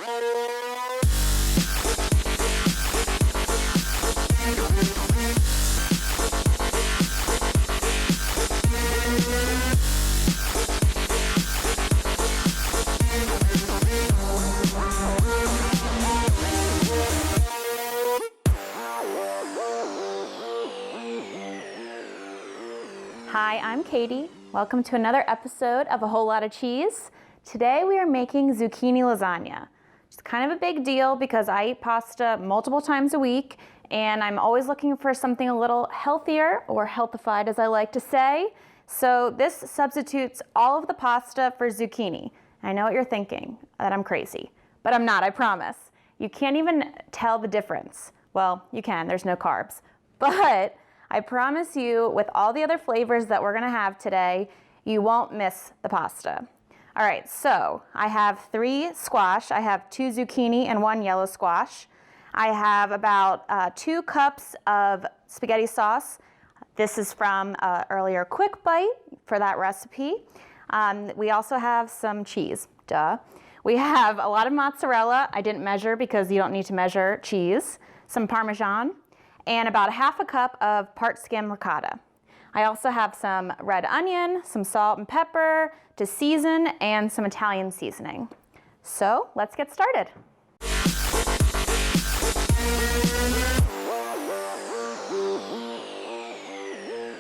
Hi, I'm Katie. Welcome to another episode of A Whole Lot of Cheese. Today we are making zucchini lasagna. It's kind of a big deal because I eat pasta multiple times a week and I'm always looking for something a little healthier, or healthified as I like to say. So this substitutes all of the pasta for zucchini. I know what you're thinking, that I'm crazy, but I'm not, I promise. You can't even tell the difference. Well, you can, there's no carbs, but I promise you, with all the other flavors that we're gonna have today, you won't miss the pasta. All right, so I have 3 squash. I have 2 zucchini and 1 yellow squash. I have about 2 cups of spaghetti sauce. This is from earlier Quick Bite for that recipe. We also have some cheese, duh. We have a lot of mozzarella. I didn't measure because you don't need to measure cheese. Some parmesan, and about 1/2 cup of part skim ricotta. I also have some red onion, some salt and pepper to season, and some Italian seasoning. So let's get started.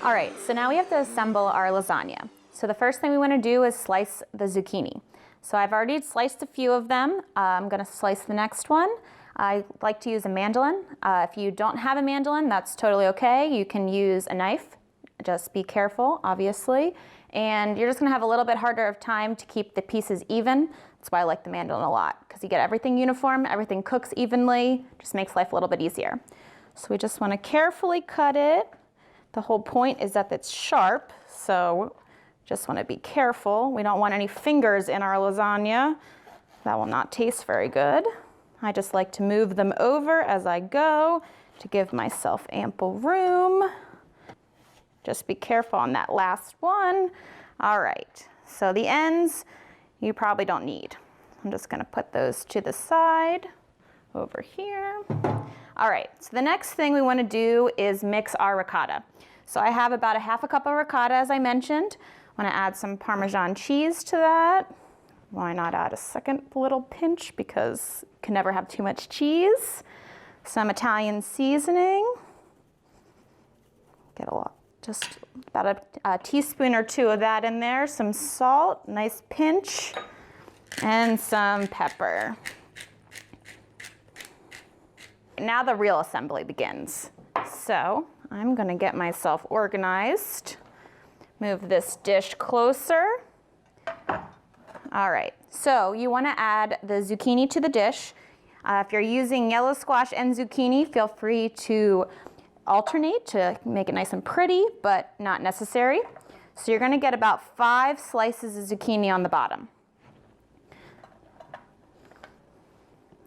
All right, so now we have to assemble our lasagna. So the first thing we want to do is slice the zucchini. So I've already sliced a few of them. I'm going to slice the next one. I like to use a mandolin. If you don't have a mandolin, that's totally okay. You can use a knife. Just be careful, obviously. And you're just gonna have a little bit harder of time to keep the pieces even. That's why I like the mandolin a lot, because you get everything uniform, everything cooks evenly, just makes life a little bit easier. So we just wanna carefully cut it. The whole point is that it's sharp, so just wanna be careful. We don't want any fingers in our lasagna. That will not taste very good. I just like to move them over as I go to give myself ample room. Just be careful on that last one. All right, so the ends you probably don't need. I'm just gonna put those to the side over here. All right, so the next thing we wanna do is mix our ricotta. So I have about 1/2 cup of ricotta, as I mentioned. I wanna add some Parmesan cheese to that. Why not add a second little pinch, because you can never have too much cheese. Some Italian seasoning. Get a lot, just about a teaspoon or 2 of that in there. Some salt, nice pinch, and some pepper. Now the real assembly begins. So I'm gonna get myself organized. Move this dish closer. All right, so you wanna add the zucchini to the dish. If you're using yellow squash and zucchini, feel free to alternate to make it nice and pretty, but not necessary. So you're gonna get about 5 slices of zucchini on the bottom.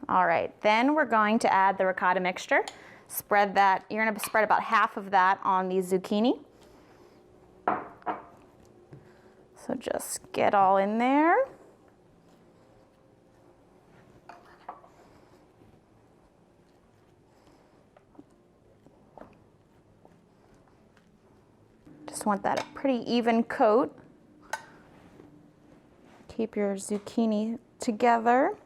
All right, then we're going to add the ricotta mixture. Spread that, you're gonna spread about 1/2 of that on the zucchini. So just get all in there. Just want that a pretty even coat. Keep your zucchini together.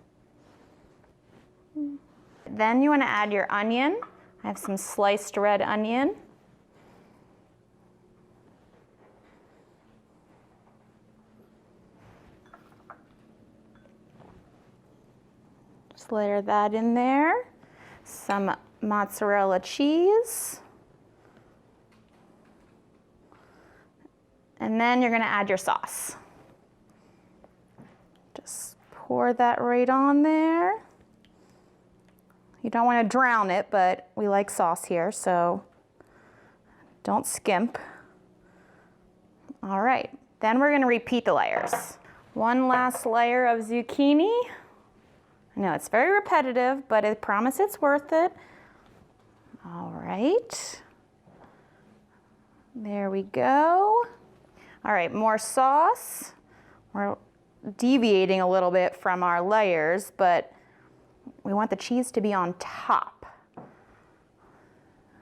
Then you want to add your onion. I have some sliced red onion. Just layer that in there. Some mozzarella cheese. And then you're gonna add your sauce. Just pour that right on there. You don't wanna drown it, but we like sauce here, so don't skimp. All right, then we're gonna repeat the layers. One last layer of zucchini. I know it's very repetitive, but I promise it's worth it. All right, there we go. All right, more sauce. We're deviating a little bit from our layers, but We want the cheese to be on top.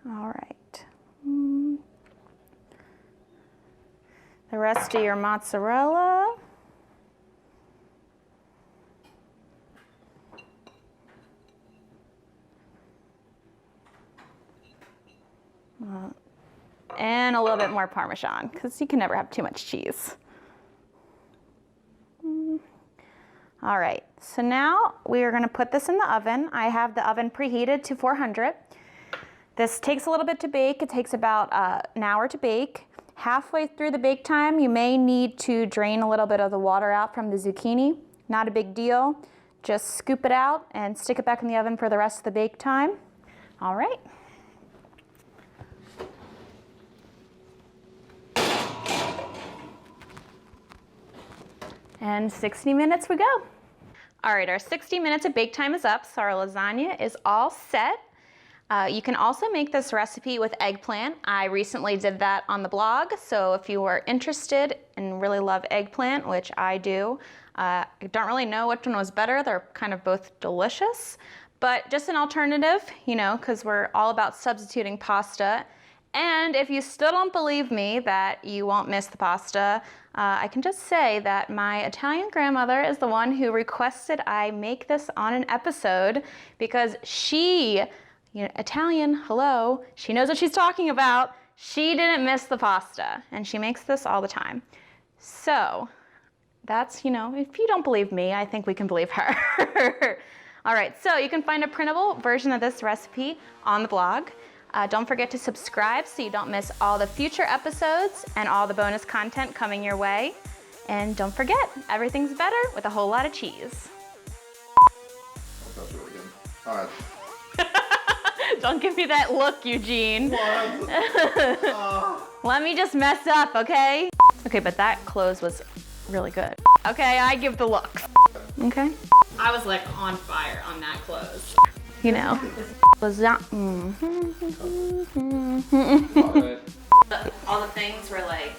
All right. The rest of your mozzarella. And a little bit more Parmesan, because you can never have too much cheese. All right, so now we are gonna put this in the oven. I have the oven preheated to 400. This takes a little bit to bake. It takes about an hour to bake. Halfway through the bake time, you may need to drain a little bit of the water out from the zucchini. Not a big deal. Just scoop it out and stick it back in the oven for the rest of the bake time. All right. And 60 minutes we go. All right, our 60 minutes of bake time is up, so our lasagna is all set. You can also make this recipe with eggplant. I recently did that on the blog, so if you are interested and really love eggplant, which I do, I don't really know which one was better. They're kind of both delicious, but just an alternative, you know, because we're all about substituting pasta. And if you still don't believe me that you won't miss the pasta, I can just say that my Italian grandmother is the one who requested I make this on an episode because she, you know, Italian, hello, she knows what she's talking about. She didn't miss the pasta, and she makes this all the time. So that's, you know, if you don't believe me, I think we can believe her. All right, so you can find a printable version of this recipe on the blog. Don't forget to subscribe so you don't miss all the future episodes and all the bonus content coming your way. And don't forget, everything's better with a whole lot of cheese. That's really good. All right. Don't give me that look, Eugene. What? Let me just mess up, okay? Okay, but that close was really good. Okay, I give the look. Okay? I was like on fire on that close. You know. Lasagna. All the things were like...